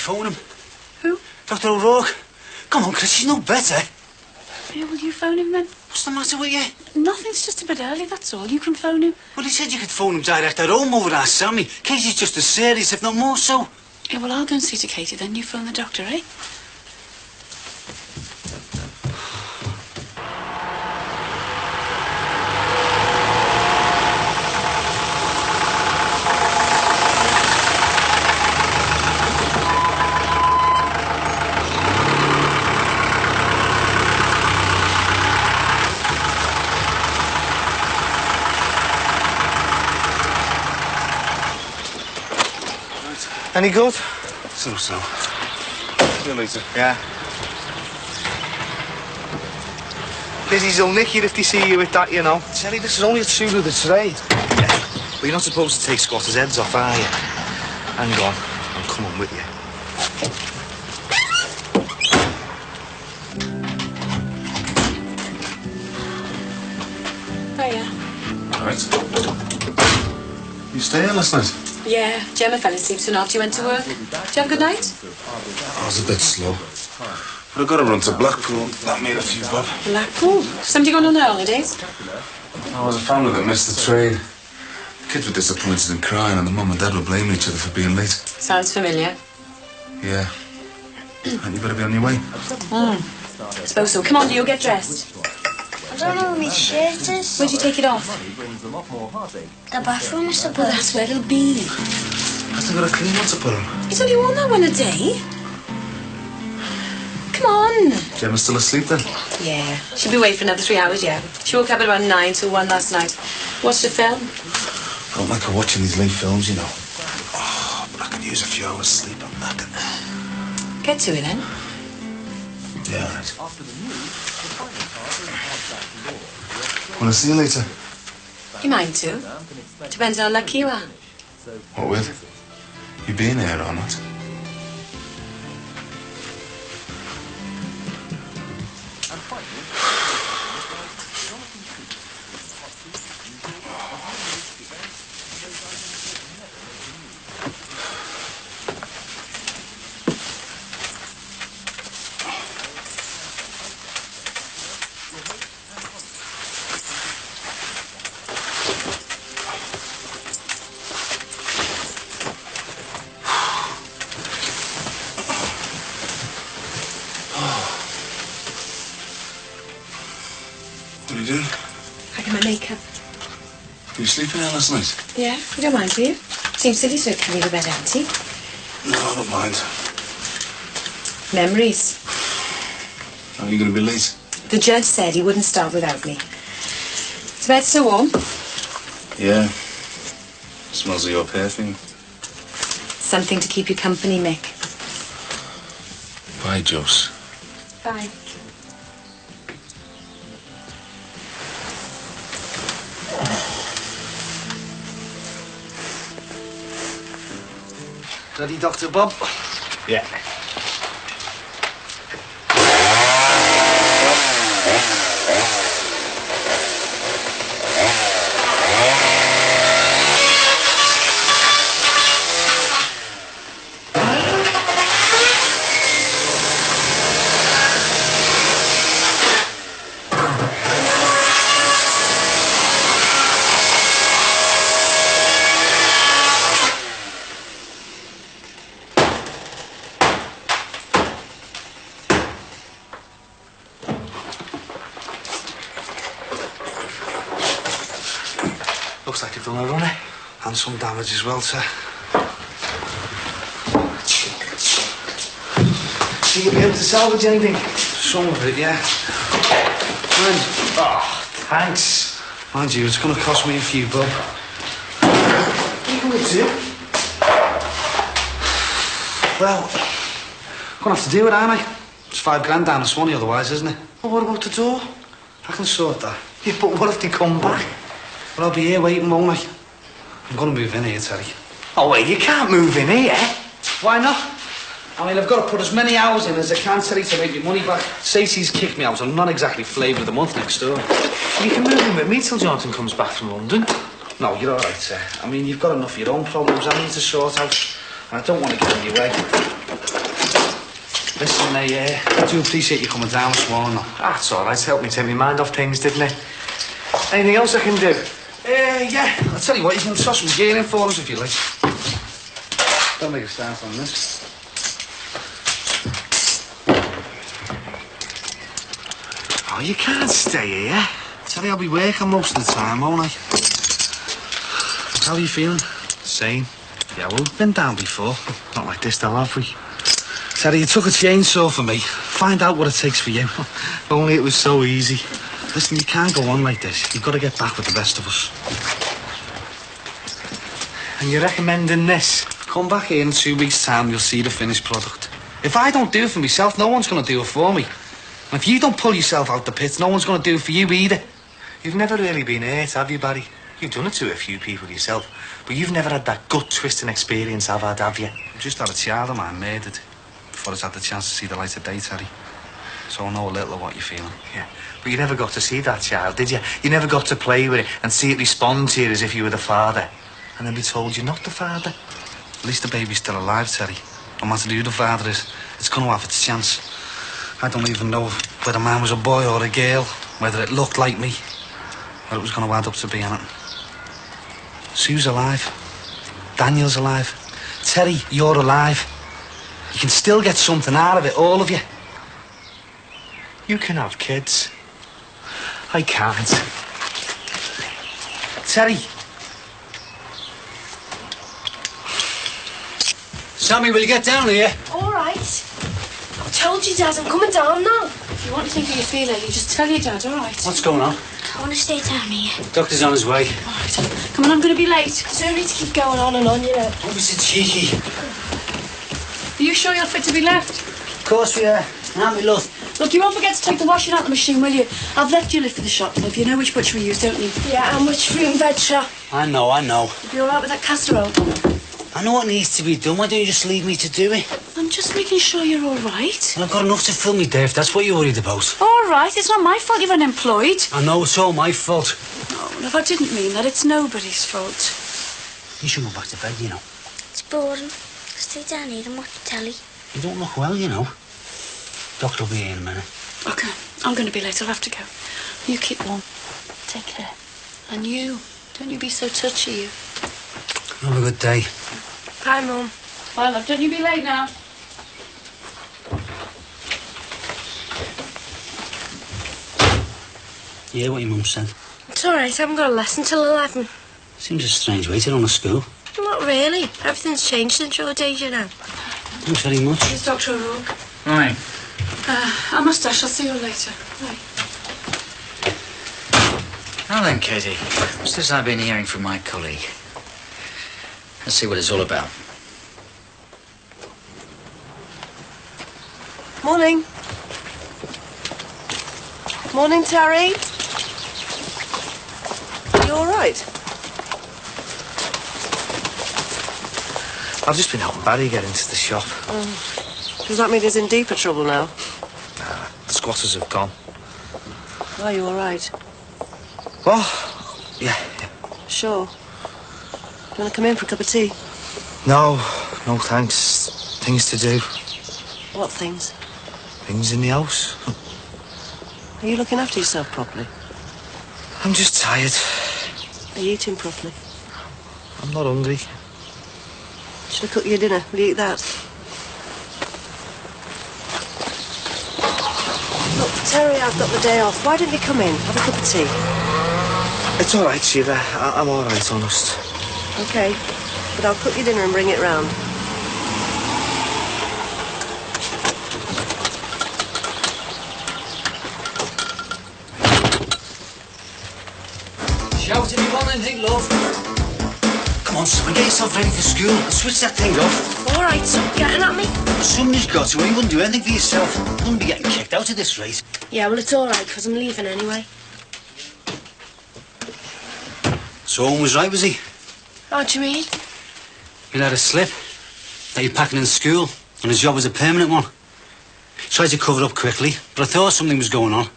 phone him. Who? Dr. O'Rourke. Come on, Chris, she's no better. Yeah, will you phone him then? What's the matter with you? Nothing's just a bit early, that's all. You can phone him. Well, he said you could phone him direct at home over our Sammy. Casey's just as serious, if not more so. Yeah, well, I'll go and see to Katie, then you phone the doctor, eh? Any good? So. See you later. Yeah. Lizzie's will nick you if they see you with that, you know. Terry, this is only a tool of the trade. Yeah. But you're not supposed to take squatters' heads off, are you? Hang on. I'm coming with you. Hiya. All right. You stay here last night? Yeah, Gemma fell asleep soon after you went to work. Did you have a good night? I was a bit slow. But I got to run to Blackpool. That made a few bob. Blackpool? Somebody going on their holidays? I was a family that missed the train. The kids were disappointed and crying, and the mum and dad were blaming each other for being late. Sounds familiar. Yeah. And you better be on your way. I suppose so. Come on, you'll get dressed. I don't know where my shirt is. Where'd you take it off? The bathroom, I suppose. Well, that's where it'll be. Has to got a clean one to put on. He's only worn that one a day. Come on. Gemma's still asleep then? Yeah, she'll be awake for another 3 hours, yeah. She woke up at about 9 till 1 last night. Watched a film. I don't like her watching these late films, you know. Oh, but I could use a few hours sleep. I'm knackered. Get to it then. Yeah, all right. Well, I'll see you later. You mind to. Depends how lucky you are. What with? You being here or not? What are you doing? Packing my makeup. Were you sleeping here last night? Yeah, you don't mind, do you? Seems silly to leave the bed empty. No, I don't mind. Memories. Are you going to be late? The judge said he wouldn't start without me. Is the bed so warm? Yeah. Smells of your perfume. Something to keep you company, Mick. Bye, Jose. Bye. Ready, Dr. Bob? Yeah. Looks like you've done a runner. And some damage as well, sir. Think you'll be able to salvage anything? Some of it, yeah. Oh, thanks. Mind you, it's going to cost me a few, bub. What are you going to do? Well, gonna have to do it, aren't I? It's $5 down to Swanee otherwise, isn't it? Well, what about the door? I can sort that. Yeah, but what if they come back? But I'll be here waiting, won't I? I'm gonna move in here, Terry. Oh, wait, you can't move in here. Why not? I mean, I've got to put as many hours in as I can, Terry, to make my money back. Stacey's kicked me out. I'm not exactly flavour of the month next door. You can move in with me till Jonathan comes back from London. No, you're all right, sir. I mean, you've got enough of your own problems I need to sort out. And I don't want to get in your way. Listen, I do appreciate you coming down this morning. That's all right. Helped me take my mind off things, didn't it? Anything else I can do? Yeah. I'll tell you what, you can toss some gear in for us if you like. Don't make a start on this. Oh, you can't stay here. Tell you I'll be working most of the time, won't I? How are you feeling? Same. Yeah, well, we've been down before. Not like this, though, have we? Terry, you took a chainsaw for me. Find out what it takes for you. If only it was so easy. Listen, you can't go on like this. You've got to get back with the best of us. And you're recommending this? Come back here in 2 weeks' time, you'll see the finished product. If I don't do it for myself, no one's going to do it for me. And if you don't pull yourself out the pits, no one's going to do it for you either. You've never really been hurt, have you, Barry? You've done it to a few people yourself, but you've never had that gut-twisting experience I've had, have you? I've just had a child of mine murdered before it's had the chance to see the light of day, Terry. So I know a little of what you're feeling. Yeah, but you never got to see that child, did you? You never got to play with it and see it respond to you as if you were the father, and then be told you're not the father. At least the baby's still alive, Terry. No matter who the father is, it's going to have its chance. I don't even know whether man was a boy or a girl, whether it looked like me, or it was going to add up to being anything. Sue's alive. Daniel's alive. Terry, you're alive. You can still get something out of it, all of you. You can have kids. I can't. Terry. Sammy, will you get down here? All right. I told you, Dad, I'm coming down now. If you want to think how you feel, Ellie, just tell your dad, all right? What's going on? I want to stay down here. Doctor's on his way. All right. Come on, I'm going to be late. There's no need to keep going on and on, you know. Don't be so cheeky. Are you sure you're fit to be left? Of course we are. Aren't we, love? Look, you won't forget to take the washing out the machine, will you? I've left you live for the shop, love. You know which butcher we use, don't you? Yeah, and which fruit and veg shop? I know. You'll be all right with that casserole? I know what needs to be done. Why don't you just leave me to do it? I'm just making sure you're all right. Well, I've got enough to fill me day if that's what you're worried about. All right, it's not my fault you're unemployed. I know it's all my fault. No, if I didn't mean that, it's nobody's fault. You should go back to bed, you know. It's boring. Stay down here and watch the telly. You don't look well, you know. Doctor will be here in a minute. Okay, I'm going to be late. I'll have to go. You keep warm. Take care. And you, don't you be so touchy, you. Have a good day. Bye, Mum. Bye, love. Don't you be late now. You hear what your mum said? It's all right. I haven't got a lesson till 11. Seems a strange way to run a school. Not really. Everything's changed since your days, you know. Thanks very much. Here's Dr. O'Rourke. Right. I must dash. I'll see you later. Bye. Now then, Katie, what's this I've been hearing from my colleague? Let's see what it's all about. Morning. Morning, Terry. You all right? I've just been helping Barry get into the shop. Does that mean he's in deeper trouble now? The squatters have gone. Are you all right? Oh, yeah. Sure. Do you want to come in for a cup of tea? No, thanks. Things to do. What things? Things in the house. Are you looking after yourself properly? I'm just tired. Are you eating properly? I'm not hungry. Should I cook you dinner? Will you eat that? Look, Terry, I've got the day off. Why didn't you come in? Have a cup of tea. It's all right, Sheila. I'm all right, honest. OK. But I'll cook your dinner and bring it round. Shout if you want anything, love. Come on, son, get yourself ready for school and switch that thing off. All right, stop getting at me. Somebody's got to, or you wouldn't do anything for yourself. You wouldn't be getting kicked out at this rate. Yeah, well, it's all right, because I'm leaving anyway. So Owen was right, was he? How do you mean? He let us slip that you're packing in school, and his job was a permanent one. Tried to cover up quickly, but I thought something was going on.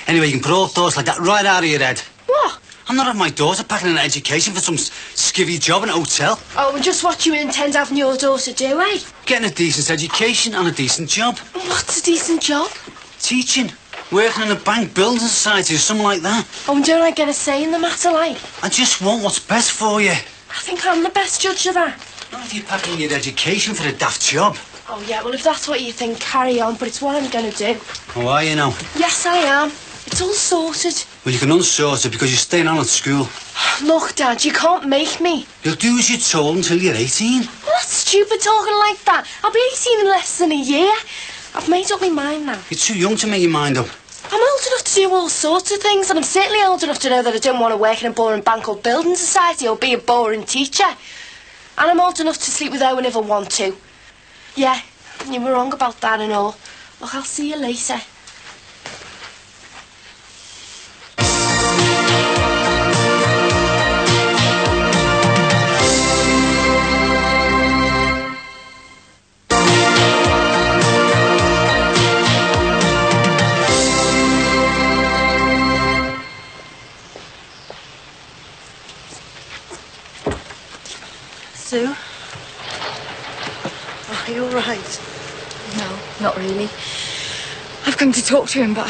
Anyway, you can put all thoughts like that right out of your head. What? I'm not having my daughter packing an education for some skivvy job in a hotel. Oh, and just what you intend having your daughter do, eh? Getting a decent education and a decent job. What's a decent job? Teaching. Working in a bank, building society or something like that. Oh, and don't I get a say in the matter, like? I just want what's best for you. I think I'm the best judge of that. Not if you're packing your education for a daft job. Oh, yeah, well, if that's what you think, carry on, but it's what I'm going to do. How are you now? Yes, I am. It's all sorted. Well, you can unsort it because you're staying on at school. Look, Dad, you can't make me. You'll do as you're told until you're 18. Well, that's stupid talking like that. I'll be 18 in less than a year. I've made up my mind now. You're too young to make your mind up. I'm old enough to do all sorts of things, and I'm certainly old enough to know that I don't want to work in a boring bank or building society or be a boring teacher. And I'm old enough to sleep with Owen if I want to. Yeah, you were wrong about that and all. Look, I'll see you later. Sue? Are you all right? No, not really. I've come to talk to him, but...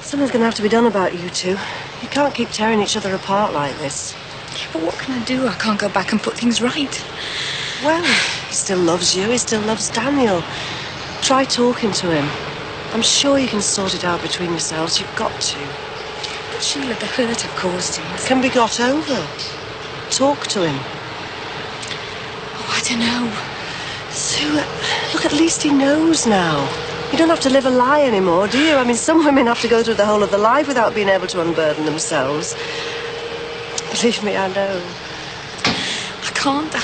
Something's going to have to be done about you two. You can't keep tearing each other apart like this. But what can I do? I can't go back and put things right. Well, he still loves you. He still loves Daniel. Try talking to him. I'm sure you can sort it out between yourselves. You've got to. But Sheila, the hurt I've caused him... It can be got over. Talk to him. Oh, I don't know. Sue, look, at least he knows now. You don't have to live a lie anymore, do you? I mean, some women have to go through the whole of their life without being able to unburden themselves. Believe me, I know. I can't.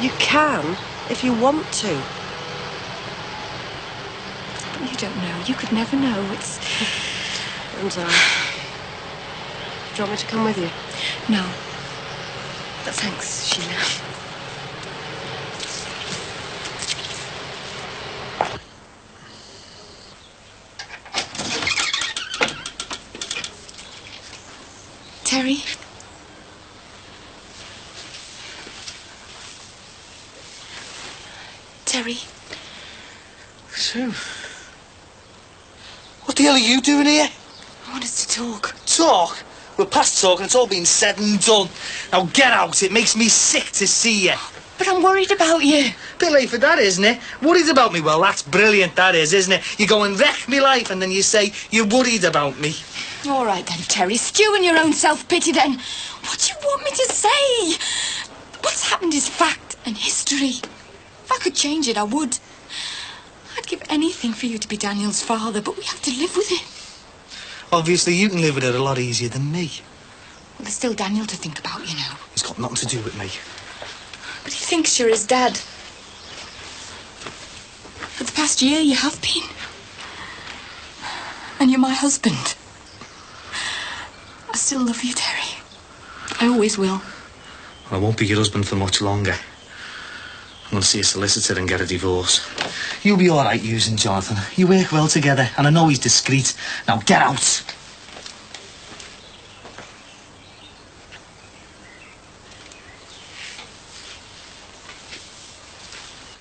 You can, if you want to. But you don't know. You could never know. It's... And, do you want me to come with you? No. But thanks, Sheila. Terry? Terry? Sue? What the hell are you doing here? I want us to talk. Talk? We're past talking, it's all been said and done. Now get out, it makes me sick to see you. But I'm worried about you. Bit late for that, isn't it? Worried about me? Well, that's brilliant, that is, isn't it? You go and wreck me life and then you say you're worried about me. All right then, Terry. Stew in your own self-pity then. What do you want me to say? What's happened is fact and history. If I could change it, I would. I'd give anything for you to be Daniel's father, but we have to live with it. Obviously, you can live with it a lot easier than me. Well, there's still Daniel to think about, you know. It's got nothing to do with me. But he thinks you're his dad. For the past year, you have been. And you're my husband. I still love you, Terry. I always will. I won't be your husband for much longer. I'm going to see a solicitor and get a divorce. You'll be all right using Jonathan. You work well together, and I know he's discreet. Now get out.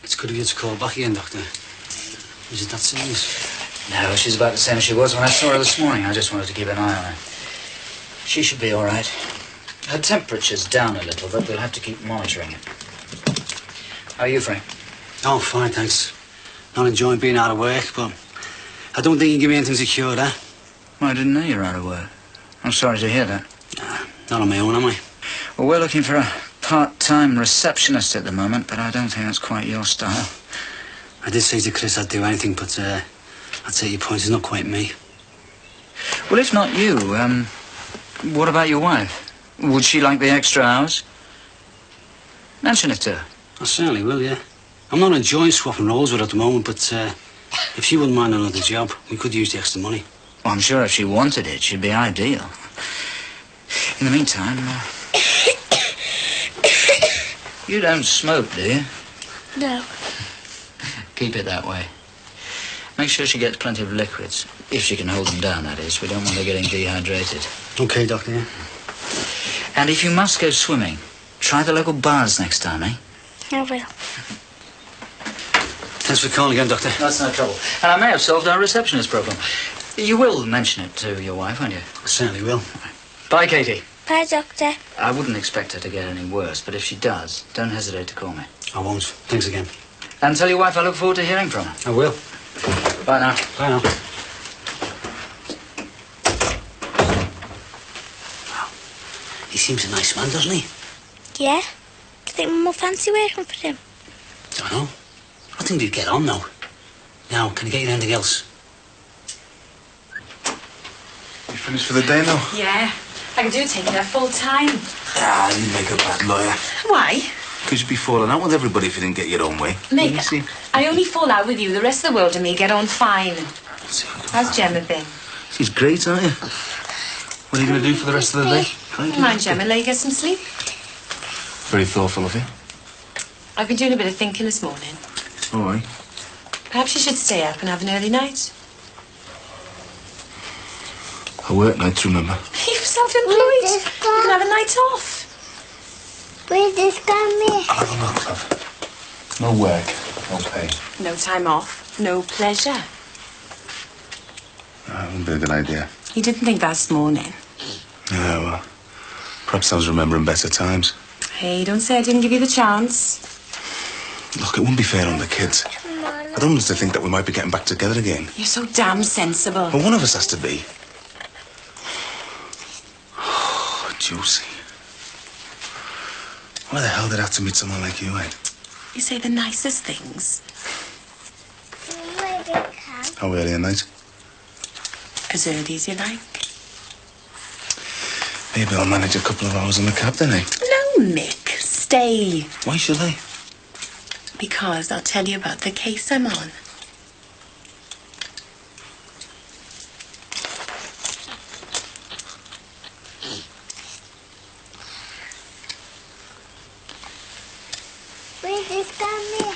It's good of you to call back again, Doctor. Is it that serious? No, she's about the same as she was when I saw her this morning. I just wanted to keep an eye on her. She should be all right. Her temperature's down a little, but we'll have to keep monitoring it. How are you, Frank? Oh, fine, thanks. Not enjoying being out of work, but I don't think you can give me anything secure, eh? Well, I didn't know you were out of work. I'm sorry to hear that. Not on my own, am I? Well, we're looking for a part-time receptionist at the moment, but I don't think that's quite your style. I did say to Chris I'd do anything, but I'd say your point is not quite me. Well, if not you, what about your wife? Would she like the extra hours? Mention it to her. I certainly will, yeah. I'm not enjoying swapping roles with her at the moment, but if she wouldn't mind another job, we could use the extra money. Well, I'm sure if she wanted it, she'd be ideal. In the meantime... You don't smoke, do you? No. Keep it that way. Make sure she gets plenty of liquids. If she can hold them down, that is. We don't want her getting dehydrated. OK, Doctor, yeah. And if you must go swimming, try the local baths next time, eh? I will. Thanks for calling again, Doctor. That's no trouble. And I may have solved our receptionist problem. You will mention it to your wife, won't you? I certainly will. Bye, Katie. Bye, Doctor. I wouldn't expect her to get any worse, but if she does, don't hesitate to call me. I won't. Thanks again. And tell your wife I look forward to hearing from her. I will. Bye now. Bye now. He seems a nice man, doesn't he? Yeah? Do you think Mum will fancy working for him? Don't know. I think we'd get on, though. Now, can I get you anything else? You finished for the day now? Yeah. I could do take it full time. Ah, you'd make a bad lawyer. Why? Because you'd be falling out with everybody if you didn't get your own way. Mate, You see? I only fall out with you. The rest of the world and me get on fine. How's Gemma been? She's great, aren't you? What are you going to do for the rest of the day? Mind Gemma, let you get some sleep. Very thoughtful of you. I've been doing a bit of thinking this morning. All right. Perhaps you should stay up and have an early night. I work nights, remember? You're self-employed. You can have a night off. Where's this coming? I'll have a look, love. No work, no pay. No time off, no pleasure. That wouldn't be a good idea. You didn't think that this morning. Yeah, well, perhaps I was remembering better times. Hey, don't say I didn't give you the chance. Look, it wouldn't be fair on the kids. I don't want us to think that we might be getting back together again. You're so damn sensible. But one of us has to be. Oh, Josie. Why the hell did I have to meet someone like you, eh? You say the nicest things. How early at night? As early as you like. Maybe I'll manage a couple of hours in the cab then, eh? No, Mick. Stay. Why should I? Because I'll tell you about the case I'm on. Where's this coming?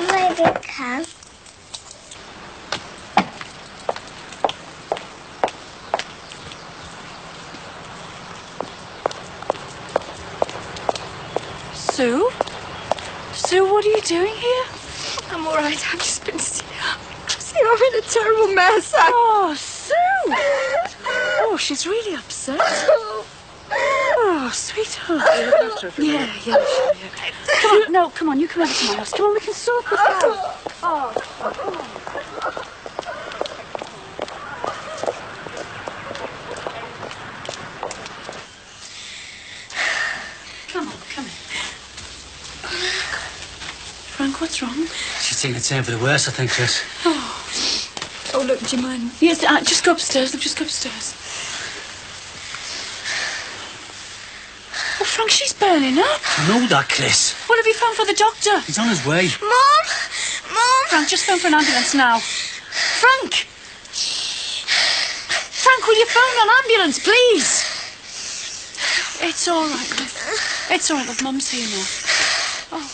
Where did it come? Sue? Sue, what are you doing here? I'm all right. I've just been seeing I'm in a terrible mess. Oh, Sue! Oh, she's really upset. Oh, sweetheart. Yeah, she'll be okay. Come on, no, come on, you come over to my house. Come on, we can sort this out. Come on, come in. Frank, what's wrong? She's taking a turn for the worse, I think, sis. Oh, look, do you mind? Yes, just go upstairs. Look, just go upstairs. Oh, Frank, she's burning up. I know that, Chris. What have you found for the doctor? He's on his way. Mom! Frank, just phone for an ambulance now. Frank! Frank, will you phone an ambulance, please? It's all right, love. It's all right, love. Mum's here now. Oh.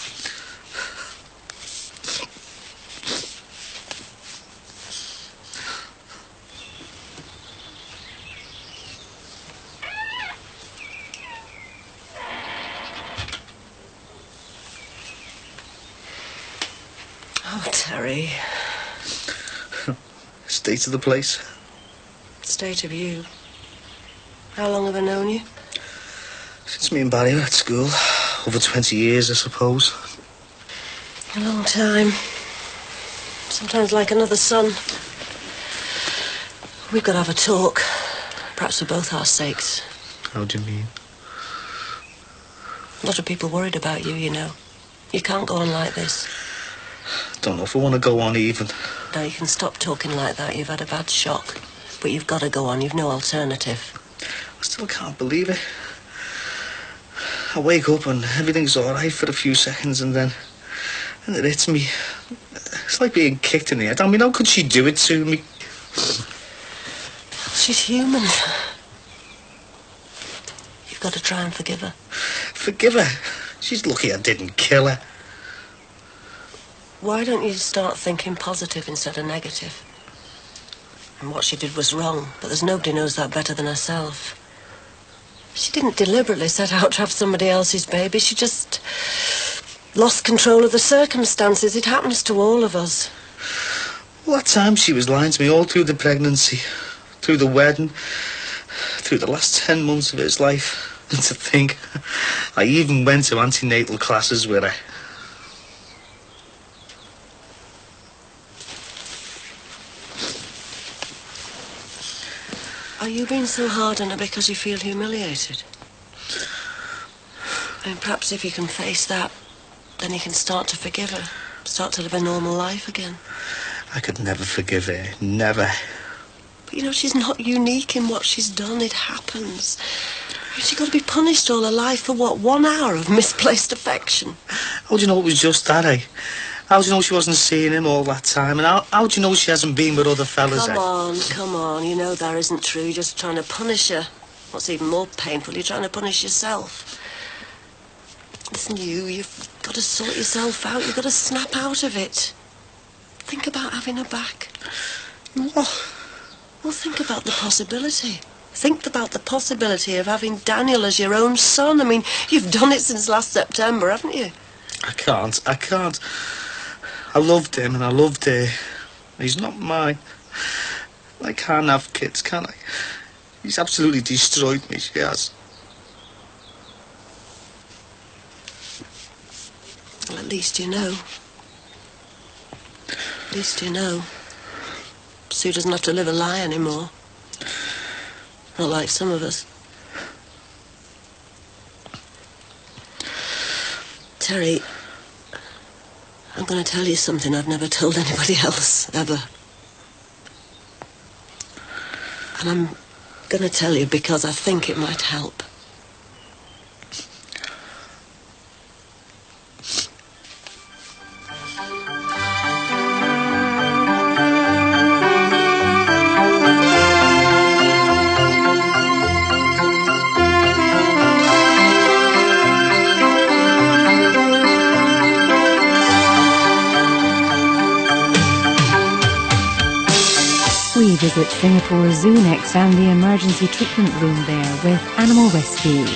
Oh, Terry. State of the place? State of you. How long have I known you? Since me and Barry were at school. Over 20 years, I suppose. A long time. Sometimes like another son. We've got to have a talk. Perhaps for both our sakes. How do you mean? A lot of people worried about you, you know. You can't go on like this. Don't know if I want to go on even. Now, you can stop talking like that. You've had a bad shock. But you've got to go on. You've no alternative. I still can't believe it. I wake up and everything's all right for a few seconds and then it hits me. It's like being kicked in the head. I mean, how could she do it to me? She's human. You've got to try and forgive her. Forgive her? She's lucky I didn't kill her. why don't you start thinking positive instead of negative? And what she did was wrong, but there's nobody knows that better than herself. She didn't deliberately set out to have somebody else's baby. She just lost control of the circumstances. It happens to all of us. All that time she was lying to me all through the pregnancy, through the wedding, through the last 10 months of his life. And to think, I even went to antenatal classes with her. Are you being so hard on her because you feel humiliated? I mean, perhaps if you can face that, then you can start to forgive her, start to live a normal life again. I could never forgive her, never. But you know, she's not unique in what she's done. It happens. She's got to be punished all her life for what, 1 hour of misplaced affection? How do you know it was just that, eh? How do you know she wasn't seeing him all that time? And how do you know she hasn't been with other fellas, eh? Come on, you know that isn't true. You're just trying to punish her. What's even more painful, you're trying to punish yourself. Listen, you've got to sort yourself out. You've got to snap out of it. Think about having her back. What? Well, think about the possibility. Think about the possibility of having Daniel as your own son. I mean, you've done it since last September, haven't you? I can't. I loved him and I loved her. He's not mine. I can't have kids, can I? He's absolutely destroyed me, she has. Well, at least you know. At least you know. Sue doesn't have to live a lie anymore. Not like some of us. Terry, I'm going to tell you something I've never told anybody else, ever. And I'm going to tell you because I think it might help. We visit Singapore Zoo next and the emergency treatment room there with Animal Rescue.